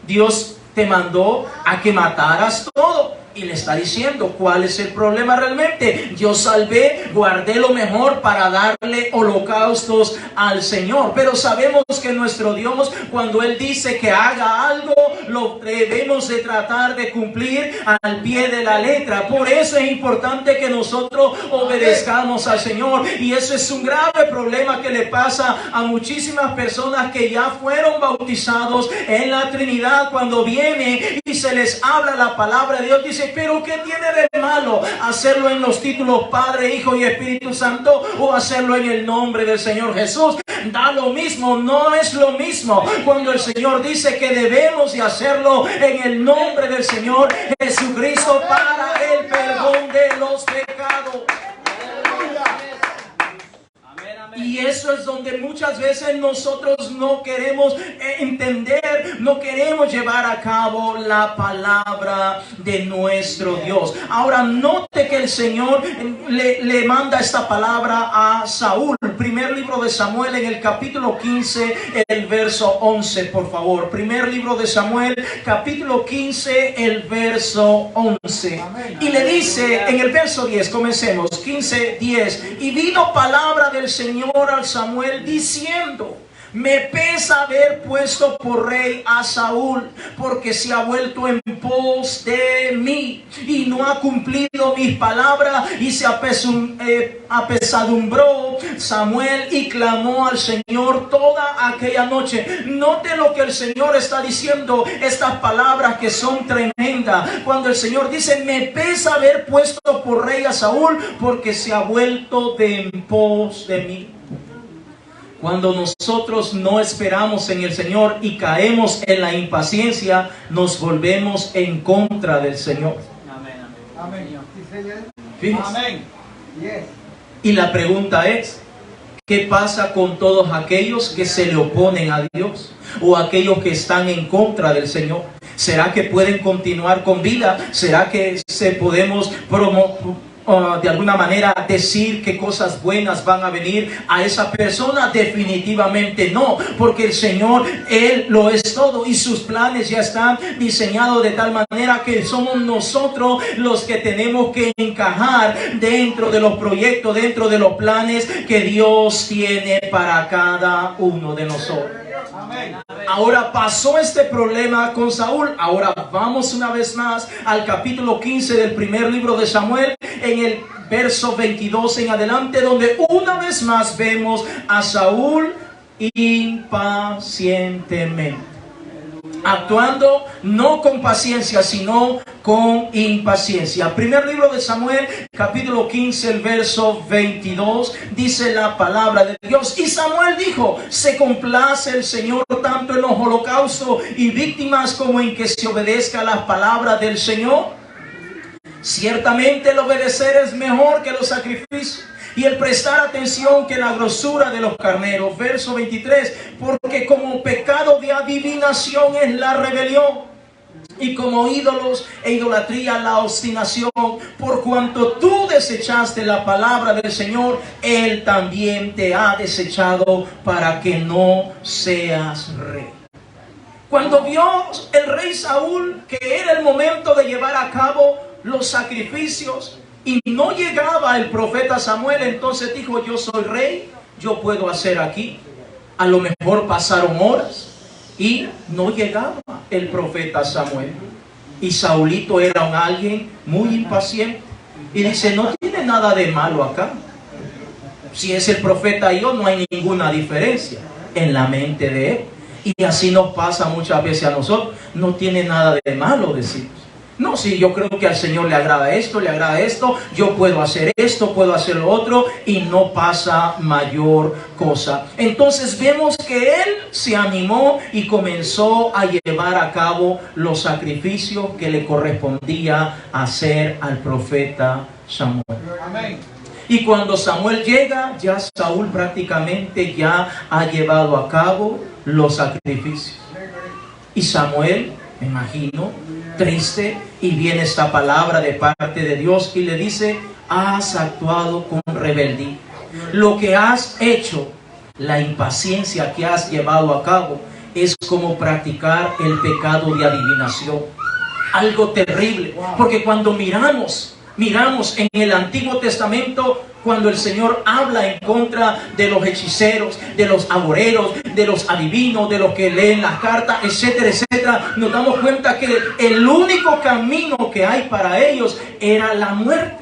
A: Dios te mandó a que mataras todo. Y le está diciendo cuál es el problema realmente. Yo salvé, guardé lo mejor para darle holocaustos al Señor. Pero sabemos que nuestro Dios, cuando Él dice que haga algo, lo debemos de tratar de cumplir al pie de la letra. Por eso es importante que nosotros obedezcamos al Señor. Y eso es un grave problema que le pasa a muchísimas personas que ya fueron bautizados en la Trinidad. Cuando viene y se les habla la palabra de Dios, dice: pero ¿qué tiene de malo hacerlo en los títulos Padre, Hijo y Espíritu Santo, o hacerlo en el nombre del Señor Jesús? Da lo mismo, no es lo mismo. Cuando el Señor dice que debemos de hacerlo en el nombre del Señor Jesucristo para el perdón de los pecados. Y eso es donde muchas veces nosotros no queremos entender, no queremos llevar a cabo la palabra de nuestro Dios. Ahora note que el Señor le manda esta palabra a Saúl. Primer libro de Samuel, en el capítulo 15, el verso 11, por favor. Primer libro de Samuel, capítulo 15, el verso 11. Y le dice en el verso 10, comencemos, 15, 10. Y vino palabra del Señor al Samuel diciendo: me pesa haber puesto por rey a Saúl, porque se ha vuelto en pos de mí y no ha cumplido mis palabras. Y se apesadumbró Samuel y clamó al Señor toda aquella noche. Note lo que el Señor está diciendo, estas palabras que son tremendas. Cuando el Señor dice: me pesa haber puesto por rey a Saúl, porque se ha vuelto en pos de mí. Cuando nosotros no esperamos en el Señor y caemos en la impaciencia, nos volvemos en contra del Señor.
B: Amén.
A: Fíjense.
B: Amén.
A: Y la pregunta es: ¿qué pasa con todos aquellos que se le oponen a Dios o aquellos que están en contra del Señor? ¿Será que pueden continuar con vida? ¿Será que podemos de alguna manera decir que cosas buenas van a venir a esa persona? Definitivamente no, porque el Señor, Él lo es todo y sus planes ya están diseñados de tal manera que somos nosotros los que tenemos que encajar dentro de los proyectos, dentro de los planes que Dios tiene para cada uno de nosotros. Ahora pasó este problema con Saúl. Ahora vamos una vez más al capítulo 15 del primer libro de Samuel, en el verso 22 en adelante, donde una vez más vemos a Saúl impacientemente. actuando no con paciencia, sino con impaciencia. Primer libro de Samuel, capítulo 15, el verso 22, dice la palabra de Dios. Y Samuel dijo: se complace el Señor tanto en los holocaustos y víctimas como en que se obedezca las palabras del Señor. Ciertamente el obedecer es mejor que los sacrificios, y el prestar atención que la grosura de los carneros. Verso 23, porque como pecado de adivinación es la rebelión, y como ídolos e idolatría la obstinación. Por cuanto tú desechaste la palabra del Señor, Él también te ha desechado para que no seas rey. Cuando vio el rey Saúl que era el momento de llevar a cabo los sacrificios, y no llegaba el profeta Samuel, entonces dijo: yo soy rey, yo puedo hacer aquí. A lo mejor pasaron horas y no llegaba el profeta Samuel. Y Saulito era un alguien muy impaciente. Y dice: no tiene nada de malo acá. Si es el profeta y yo, no hay ninguna diferencia en la mente de él. Y así nos pasa muchas veces a nosotros. No tiene nada de malo, decimos. No, sí, yo creo que al Señor le agrada esto, yo puedo hacer esto, puedo hacer lo otro, y no pasa mayor cosa. Entonces vemos que él se animó y comenzó a llevar a cabo los sacrificios que le correspondía hacer al profeta Samuel. Amén. Y cuando Samuel llega, ya Saúl prácticamente ya ha llevado a cabo los sacrificios. Y Samuel, me imagino, triste, y viene esta palabra de parte de Dios y le dice: has actuado con rebeldía. Lo que has hecho, la impaciencia que has llevado a cabo, es como practicar el pecado de adivinación. Algo terrible, porque cuando miramos en el Antiguo Testamento, cuando el Señor habla en contra de los hechiceros, de los agoreros, de los adivinos, de los que leen las cartas, etcétera, etcétera, nos damos cuenta que el único camino que hay para ellos era la muerte.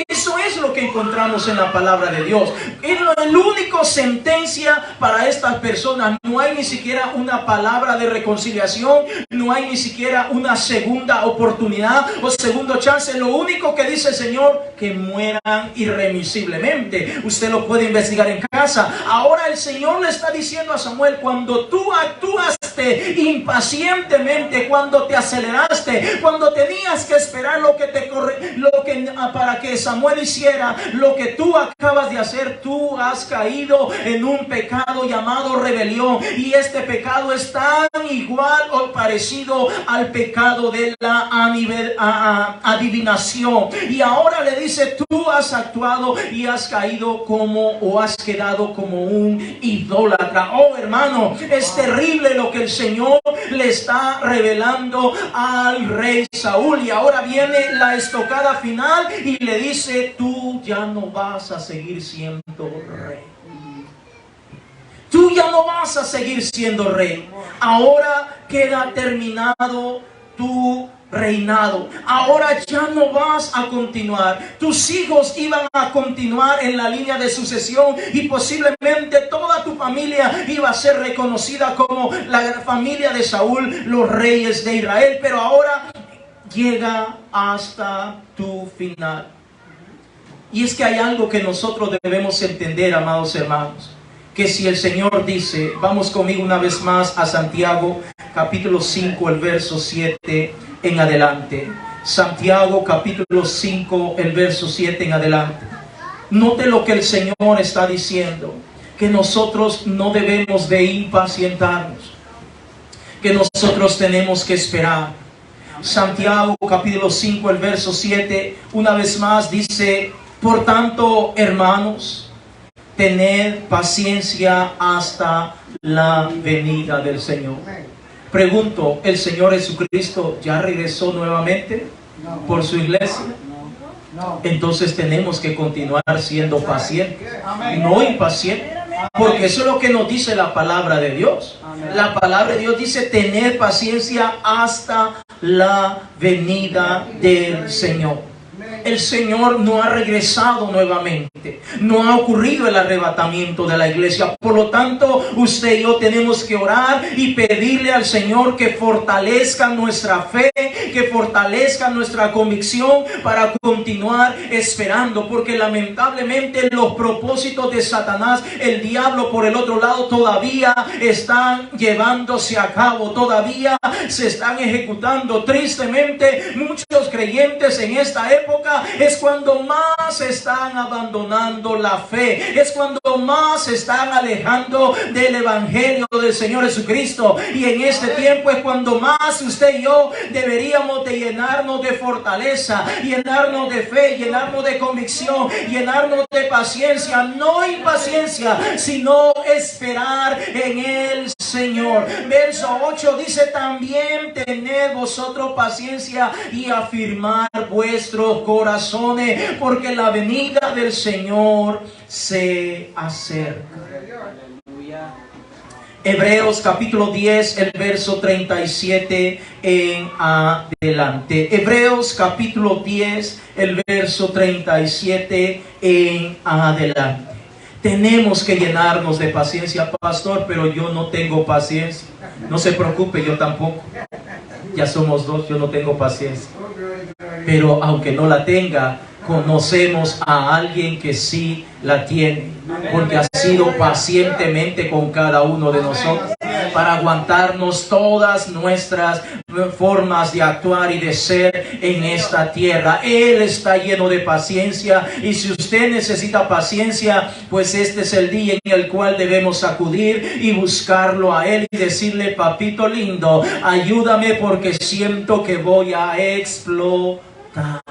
A: Eso es lo que encontramos en la palabra de Dios. Es la única sentencia para estas personas. No hay ni siquiera una palabra de reconciliación. No hay ni siquiera una segunda oportunidad o segundo chance. Lo único que dice el Señor: que mueran irremisiblemente. Usted lo puede investigar en casa. Ahora el Señor le está diciendo a Samuel: cuando tú actuaste impacientemente, cuando te aceleraste, cuando tenías que esperar para que Samuel hiciera lo que tú acabas de hacer, tú has caído en un pecado llamado rebelión. Y este pecado es tan igual o parecido al pecado de la adivinación. Y ahora le dice: tú has actuado y has caído has quedado como un idólatra. Oh, hermano, es terrible lo que el Señor le está revelando al rey Saúl. Y ahora viene la estocada final y le dice: tú ya no vas a seguir siendo rey. Tú ya no vas a seguir siendo rey. Ahora queda terminado tu reinado. Ahora ya no vas a continuar. Tus hijos iban a continuar en la línea de sucesión y posiblemente toda tu familia iba a ser reconocida como la familia de Saúl, los reyes de Israel. Pero ahora llega hasta tu final. Y es que hay algo que nosotros debemos entender, amados hermanos, que si el Señor dice, vamos conmigo una vez más a Santiago, capítulo 5, el verso 7 en adelante. Santiago, capítulo 5, el verso 7 en adelante. Note lo que el Señor está diciendo, que nosotros no debemos de impacientarnos, que nosotros tenemos que esperar. Santiago, capítulo 5, el verso 7, una vez más dice: por tanto, hermanos, tened paciencia hasta la venida del Señor. Pregunto, ¿el Señor Jesucristo ya regresó nuevamente por su iglesia? Entonces tenemos que continuar siendo pacientes, no impacientes, porque eso es lo que nos dice la palabra de Dios. La palabra de Dios dice: tener paciencia hasta la venida del Señor. El Señor no ha regresado nuevamente. No ha ocurrido el arrebatamiento de la iglesia. Por lo tanto, usted y yo tenemos que orar y pedirle al Señor que fortalezca nuestra fe, que fortalezca nuestra convicción para continuar esperando. Porque lamentablemente los propósitos de Satanás, el diablo por el otro lado, todavía están llevándose a cabo. Todavía se están ejecutando. Tristemente, muchos creyentes en esta época es cuando más están abandonando la fe, es cuando más se están alejando del evangelio del Señor Jesucristo. Y en este tiempo es cuando más usted y yo deberíamos de llenarnos de fortaleza, llenarnos de fe, llenarnos de convicción, llenarnos de paciencia, no impaciencia, sino esperar en el Señor. Verso 8 dice: también tened vosotros paciencia y afirmar vuestros corazones, porque la venida del Señor se acerca. Hebreos capítulo 10, el verso 37 en adelante. Hebreos capítulo 10, el verso 37 en adelante. Tenemos que llenarnos de paciencia, pastor, pero yo no tengo paciencia. No se preocupe, yo tampoco. Ya somos dos, yo no tengo paciencia. Pero aunque no la tenga, conocemos a alguien que sí la tiene, porque ha sido pacientemente con cada uno de nosotros para aguantarnos todas nuestras formas de actuar y de ser en esta tierra. Él está lleno de paciencia, y si usted necesita paciencia, pues este es el día en el cual debemos acudir y buscarlo a Él y decirle: papito lindo, ayúdame porque siento que voy a explotar.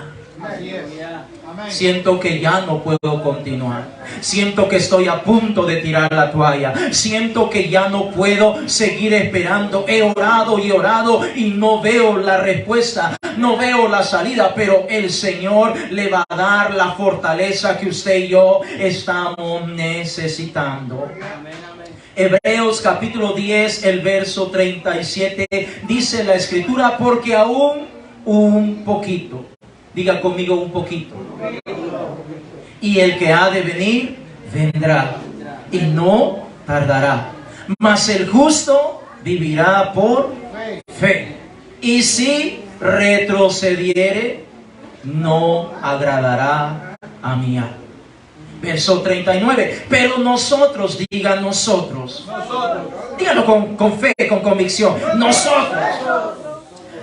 A: Siento que ya no puedo continuar. Siento que estoy a punto de tirar la toalla. Siento que ya no puedo seguir esperando. He orado y orado y no veo la respuesta, no veo la salida, pero el Señor le va a dar la fortaleza que usted y yo estamos necesitando. Hebreos capítulo 10, el verso 37, dice la Escritura: porque aún un poquito. Diga conmigo: un poquito. Y el que ha de venir, vendrá, y no tardará. Mas el justo vivirá por fe. Y si retrocediere, no agradará a mi alma. Verso 39. Pero nosotros, diga nosotros. Dígalo con fe, con convicción. Nosotros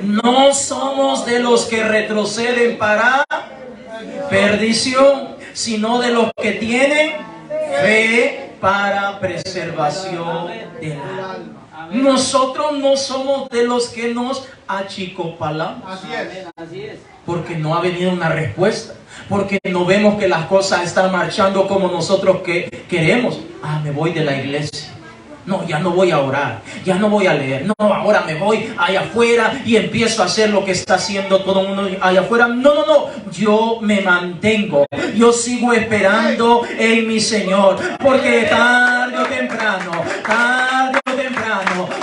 A: no somos de los que retroceden para perdición, sino de los que tienen fe para preservación del alma. Nosotros no somos de los que nos achicopalamos. Así es. Porque no ha venido una respuesta. Porque no vemos que las cosas están marchando como nosotros queremos. Me voy de la iglesia. No, ya no voy a orar, ya no voy a leer. No, ahora me voy allá afuera y empiezo a hacer lo que está haciendo todo el mundo allá afuera. No. Yo me mantengo. Yo sigo esperando en mi Señor. Porque tarde o temprano,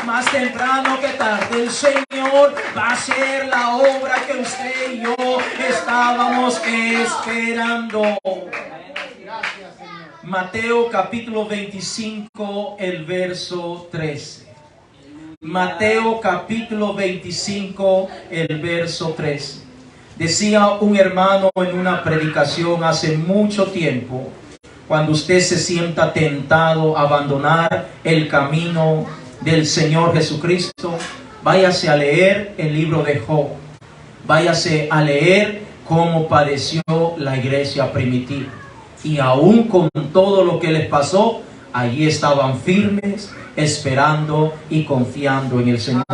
A: más temprano que tarde, el Señor va a hacer la obra que usted y yo estábamos esperando. Mateo capítulo 25, el verso 13. Mateo capítulo 25, el verso 13. Decía un hermano en una predicación hace mucho tiempo: cuando usted se sienta tentado a abandonar el camino del Señor Jesucristo, váyase a leer el libro de Job. Váyase a leer cómo padeció la iglesia primitiva. Y aún con todo lo que les pasó, allí estaban firmes, esperando y confiando en el Señor.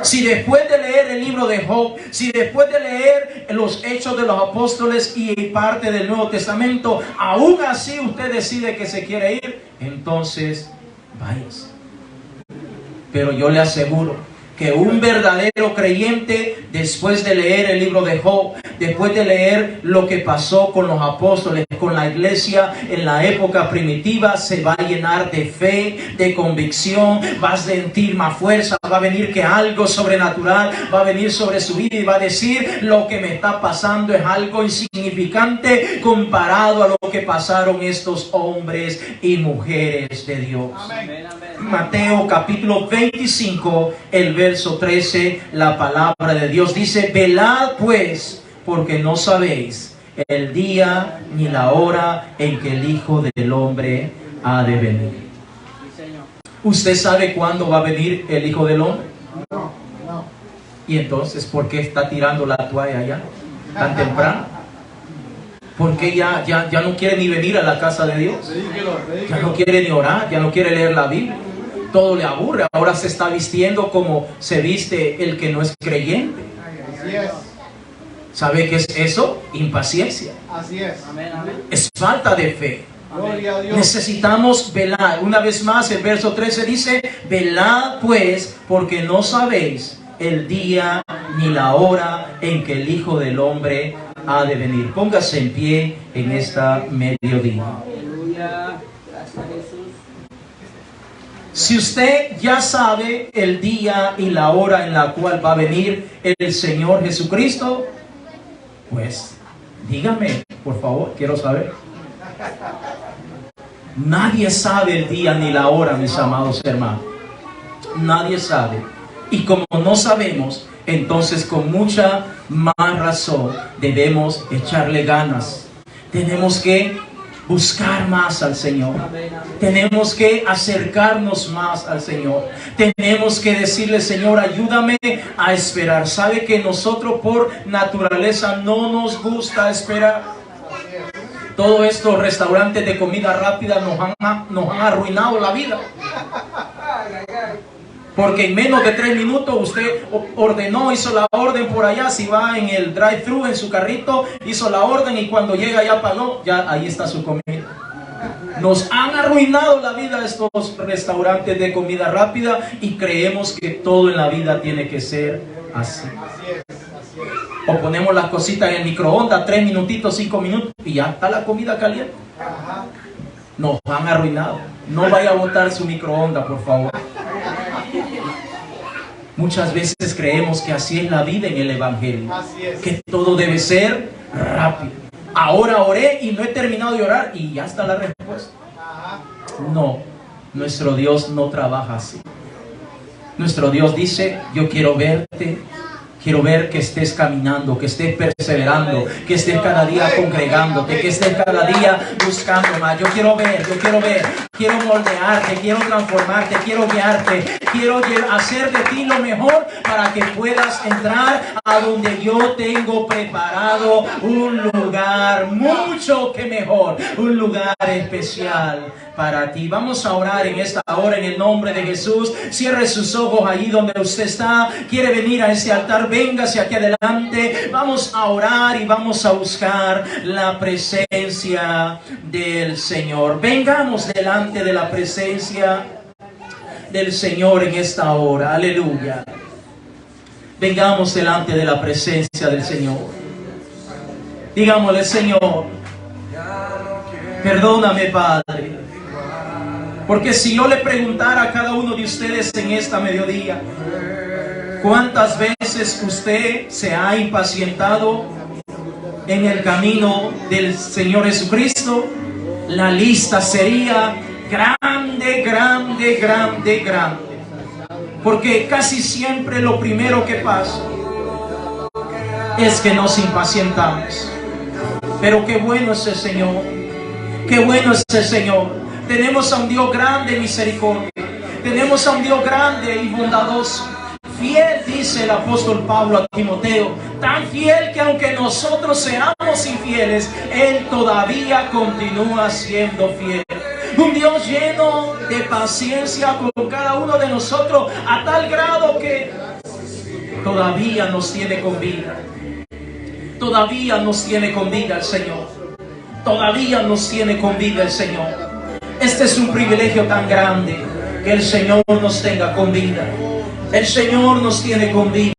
A: Si después de leer el libro de Job, si después de leer los Hechos de los Apóstoles y parte del Nuevo Testamento, aún así usted decide que se quiere ir, entonces váyase. Pero yo le aseguro que un verdadero creyente, después de leer el libro de Job, después de leer lo que pasó con los apóstoles, con la iglesia en la época primitiva, se va a llenar de fe, de convicción, va a sentir más fuerza, va a venir que algo sobrenatural va a venir sobre su vida y va a decir: lo que me está pasando es algo insignificante comparado a lo que pasaron estos hombres y mujeres de Dios. Amén. Mateo capítulo 25, el verso 13, la palabra de Dios dice: velad pues, porque no sabéis el día ni la hora en que el Hijo del Hombre ha de venir. ¿Usted sabe cuándo va a venir el Hijo del Hombre? No. ¿Y entonces por qué está tirando la toalla ya tan temprano? ¿Por qué ya no quiere ni venir a la casa de Dios? Ya no quiere ni orar, ya no quiere leer la Biblia. Todo le aburre. Ahora se está vistiendo como se viste el que no es creyente.
B: Así es.
A: ¿Sabe qué es eso? Impaciencia.
B: Así es.
A: Es falta de fe.
B: Gloria a Dios.
A: Necesitamos velar. Una vez más, el verso 13 dice: velad pues, porque no sabéis el día ni la hora en que el Hijo del Hombre ha de venir. Póngase en pie en esta mediodía.
C: Aleluya. Gracias, Jesús.
A: Si usted ya sabe el día y la hora en la cual va a venir el Señor Jesucristo, pues dígame, por favor, quiero saber. Nadie sabe el día ni la hora, mis amados hermanos. Nadie sabe. Y como no sabemos, entonces con mucha más razón debemos echarle ganas. Tenemos que buscar más al Señor. Tenemos que acercarnos más al Señor. Tenemos que decirle: Señor, ayúdame a esperar. Sabe que nosotros por naturaleza no nos gusta esperar. Todos estos restaurantes de comida rápida nos han arruinado la vida. Porque en menos de 3 minutos usted ordenó, hizo la orden por allá. Si va en el drive-thru en su carrito, hizo la orden y cuando llega ya pagó, ya ahí está su comida. Nos han arruinado la vida estos restaurantes de comida rápida y creemos que todo en la vida tiene que ser así. O ponemos las cositas en el microondas, 3 minutitos, 5 minutos y ya está la comida caliente. Nos han arruinado. No vaya a botar su microondas, por favor. Muchas veces creemos que así es la vida en el Evangelio, que todo debe ser rápido. Ahora oré y no he terminado de orar y ya está la respuesta. No, nuestro Dios no trabaja así. Nuestro Dios dice: yo quiero verte. Quiero ver que estés caminando, que estés perseverando, que estés cada día congregándote, que estés cada día buscando más. Yo quiero ver, quiero moldearte, quiero transformarte, quiero guiarte, quiero hacer de ti lo mejor para que puedas entrar a donde yo tengo preparado un lugar mucho que mejor, un lugar especial para ti. Vamos a orar en esta hora en el nombre de Jesús. Cierre sus ojos allí donde usted está. Quiere venir a este altar, véngase aquí adelante. Vamos a orar y vamos a buscar la presencia del Señor. Vengamos delante de la presencia del Señor en esta hora. Aleluya. Vengamos delante de la presencia del Señor. Digámosle: Señor, perdóname, Padre. Porque si yo le preguntara a cada uno de ustedes en esta mediodía, ¿cuántas veces usted se ha impacientado en el camino del Señor Jesucristo? La lista sería grande, grande, grande, grande. Porque casi siempre lo primero que pasa es que nos impacientamos. Pero qué bueno es el Señor. Qué bueno es el Señor. Tenemos a un Dios grande en misericordia. Tenemos a un Dios grande y bondadoso. Fiel, dice el apóstol Pablo a Timoteo. Tan fiel que aunque nosotros seamos infieles, Él todavía continúa siendo fiel. Un Dios lleno de paciencia con cada uno de nosotros, a tal grado que todavía nos tiene con vida. Todavía nos tiene con vida el Señor. Todavía nos tiene con vida el Señor. Este es un privilegio tan grande, que el Señor nos tenga con vida. El Señor nos tiene con vida.